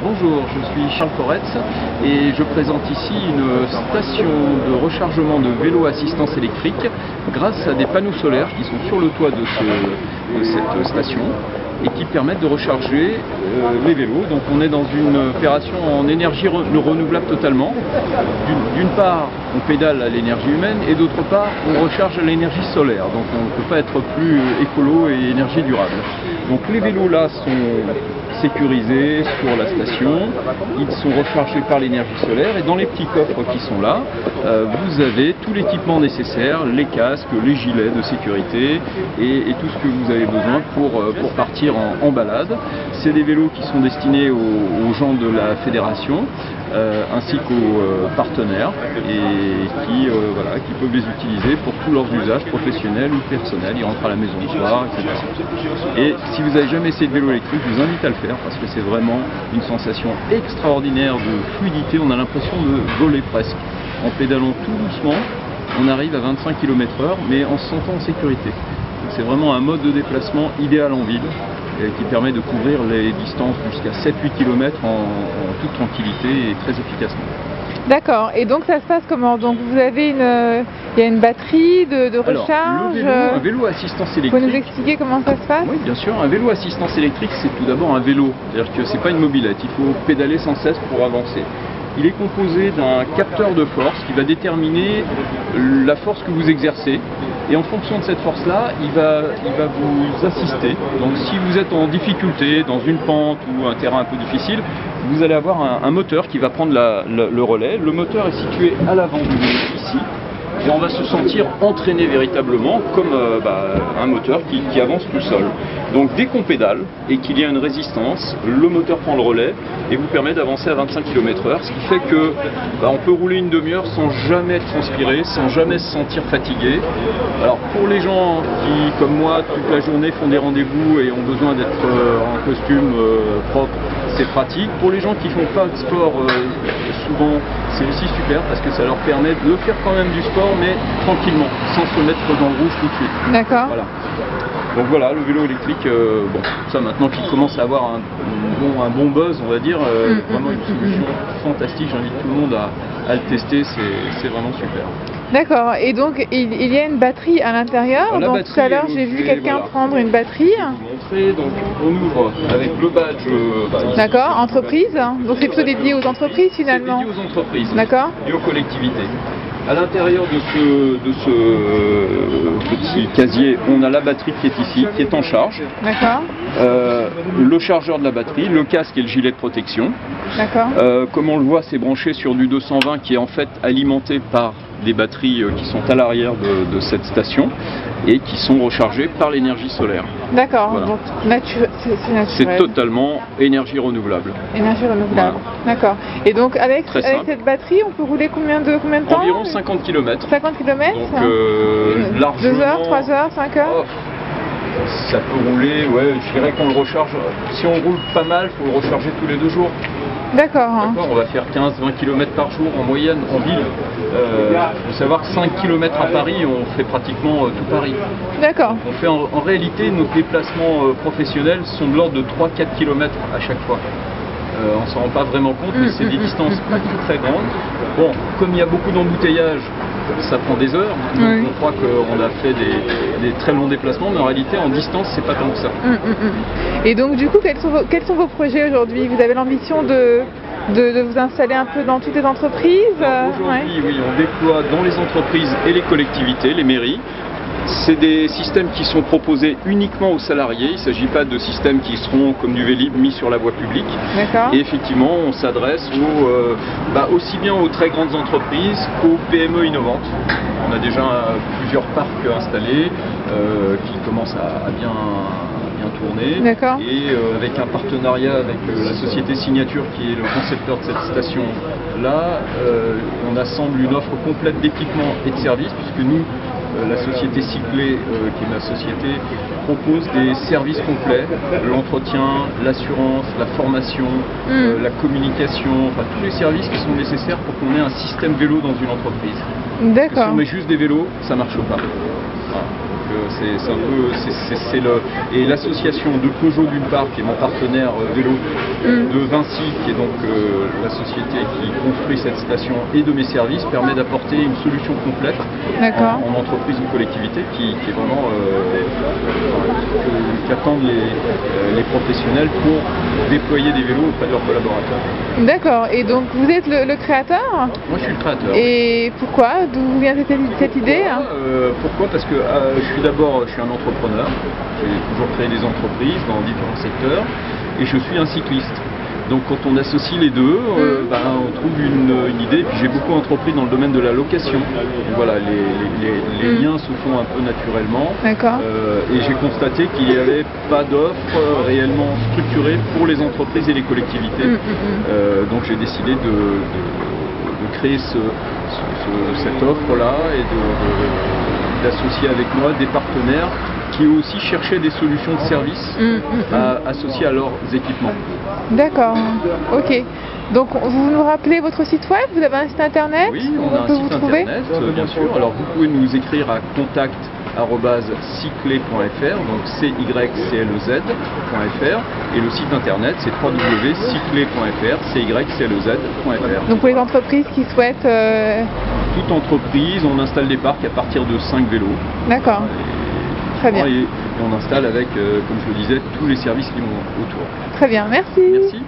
Bonjour, je suis Charles Koretz et je présente ici une station de rechargement de vélos à assistance électrique grâce à des panneaux solaires qui sont sur le toit de cette station et qui permettent de recharger les vélos. Donc on est dans une opération en énergie renouvelable totalement. D'une part, on pédale à l'énergie humaine et d'autre part, on recharge à l'énergie solaire. Donc on ne peut pas être plus écolo et énergie durable. Donc les vélos là sont sécurisés sur la station, ils sont rechargés par l'énergie solaire et dans les petits coffres qui sont là, vous avez tout l'équipement nécessaire, les casques, les gilets de sécurité et tout ce que vous avez besoin pour partir en balade. C'est des vélos qui sont destinés aux gens de la fédération ainsi qu'aux partenaires et qui peuvent les utiliser pour tous leurs usages professionnels ou personnels. Ils rentrent à la maison le soir, etc. Et si vous n'avez jamais essayé de vélo électrique, je vous invite à le faire parce que c'est vraiment une sensation extraordinaire de fluidité. On a l'impression de voler presque. En pédalant tout doucement, on arrive à 25 km/h mais en se sentant en sécurité. C'est vraiment un mode de déplacement idéal en ville qui permet de couvrir les distances jusqu'à 7-8 km en toute tranquillité et très efficacement. D'accord, et donc ça se passe comment? Donc vous avez il y a une batterie de recharge. Alors, un vélo à assistance électrique. Vous pouvez nous expliquer comment ça se passe? Oui, bien sûr. Un vélo à assistance électrique, c'est tout d'abord un vélo. C'est-à-dire que c'est pas une mobilette, il faut pédaler sans cesse pour avancer. Il est composé d'un capteur de force qui va déterminer la force que vous exercez. Et en fonction de cette force-là, il va vous assister. Donc si vous êtes en difficulté, dans une pente ou un terrain un peu difficile, vous allez avoir un moteur qui va prendre le relais. Le moteur est situé à l'avant du vélo ici. Et on va se sentir entraîné véritablement comme un moteur qui avance tout seul. Donc dès qu'on pédale et qu'il y a une résistance, le moteur prend le relais et vous permet d'avancer à 25 km/h, ce qui fait que on peut rouler une demi-heure sans jamais transpirer, sans jamais se sentir fatigué. Alors pour les gens qui, comme moi, toute la journée font des rendez-vous et ont besoin d'être en costume propre, c'est pratique. Pour les gens qui font pas de sport, souvent c'est aussi super parce que ça leur permet de faire quand même du sport mais tranquillement, sans se mettre dans le rouge tout de suite. D'accord. Voilà. Donc voilà, le vélo électrique, ça maintenant qu'il commence à avoir un bon buzz, on va dire, vraiment une solution fantastique. J'invite tout le monde à le tester, c'est vraiment super. D'accord, et donc il y a une batterie à l'intérieur. Donc tout à l'heure j'ai vu quelqu'un prendre une batterie. Je vais vous montrer, donc on ouvre avec le badge. D'accord, entreprise. Donc c'est plutôt dédié aux entreprises finalement. C'est dédié aux entreprises. D'accord. Et aux collectivités. À l'intérieur de ce petit casier, on a la batterie qui est ici, qui est en charge. D'accord. Le chargeur de la batterie, le casque et le gilet de protection. D'accord. Comme on le voit, c'est branché sur du 220 qui est en fait alimenté par des batteries qui sont à l'arrière de cette station et qui sont rechargées par l'énergie solaire. D'accord, Voilà. donc c'est naturel. C'est totalement énergie renouvelable. Énergie renouvelable, voilà. D'accord. Et donc avec cette batterie, on peut rouler combien de temps? Environ 50 km. 50 km. Donc largement... 2 heures, 3 heures, 5 heures? Ça peut rouler, ouais, je dirais qu'on le recharge. Si on roule pas mal, il faut le recharger tous les 2 jours. D'accord. On va faire 15-20 km par jour en moyenne en ville. Il faut savoir que 5 km à Paris, on fait pratiquement tout Paris. D'accord. On fait en réalité, nos déplacements professionnels sont de l'ordre de 3-4 km à chaque fois. On ne s'en rend pas vraiment compte, mais c'est des distances pas très grandes. Bon, comme il y a beaucoup d'embouteillages, ça prend des heures. Donc on croit qu'on a fait des très longs déplacements, mais en réalité, en distance, c'est pas tant que ça. Et donc, du coup, quels sont vos projets aujourd'hui? Vous avez l'ambition de vous installer un peu dans toutes les entreprises? Aujourd'hui, oui, on déploie dans les entreprises et les collectivités, les mairies. C'est des systèmes qui sont proposés uniquement aux salariés. Il ne s'agit pas de systèmes qui seront comme du Vélib mis sur la voie publique. Et effectivement, on s'adresse aussi bien aux très grandes entreprises qu'aux PME innovantes. On a déjà plusieurs parcs installés qui commencent à bien tourner. Et avec un partenariat avec la société Signature qui est le concepteur de cette station-là, on assemble une offre complète d'équipements et de services puisque nous, la société Cyclé, qui est ma société, propose des services complets, l'entretien, l'assurance, la formation, la communication, enfin tous les services qui sont nécessaires pour qu'on ait un système vélo dans une entreprise. D'accord. Si on met juste des vélos, ça ne marche pas. Voilà. c'est un peu, et l'association de Peugeot d'une part, qui est mon partenaire vélo, de Vinci, qui est donc la société qui construit cette station, et de mes services, permet d'apporter une solution complète en entreprise ou collectivité qui est vraiment qu'attendent les professionnels pour déployer des vélos auprès de leurs collaborateurs. D'accord, et donc vous êtes le créateur? Moi je suis le créateur. Et pourquoi? D'où vient cette idée? Pourquoi? Parce que je suis un entrepreneur, j'ai toujours créé des entreprises dans différents secteurs, et je suis un cycliste. Donc quand on associe les deux, on trouve une idée. Et puis j'ai beaucoup entrepris dans le domaine de la location. Donc voilà, les liens se font un peu naturellement. Et j'ai constaté qu'il n'y avait pas d'offre réellement structurée pour les entreprises et les collectivités. Donc j'ai décidé de créer cette offre-là et d'associer avec moi des partenaires qui aussi cherchaient des solutions de service associées à leurs équipements. D'accord, ok. Donc vous nous rappelez votre site web? Vous avez un site internet? Oui, on a un site internet, bien sûr. Alors vous pouvez nous écrire à contact@cyclez.fr, donc cyclez.fr, et le site internet c'est www.cyclez.fr, cyclez.fr. Donc pour les entreprises qui souhaitent... Toute entreprise, on installe des parcs à partir de 5 vélos. D'accord. Très bien. Et on installe avec, comme je le disais, tous les services qui vont autour. Très bien, merci. Merci.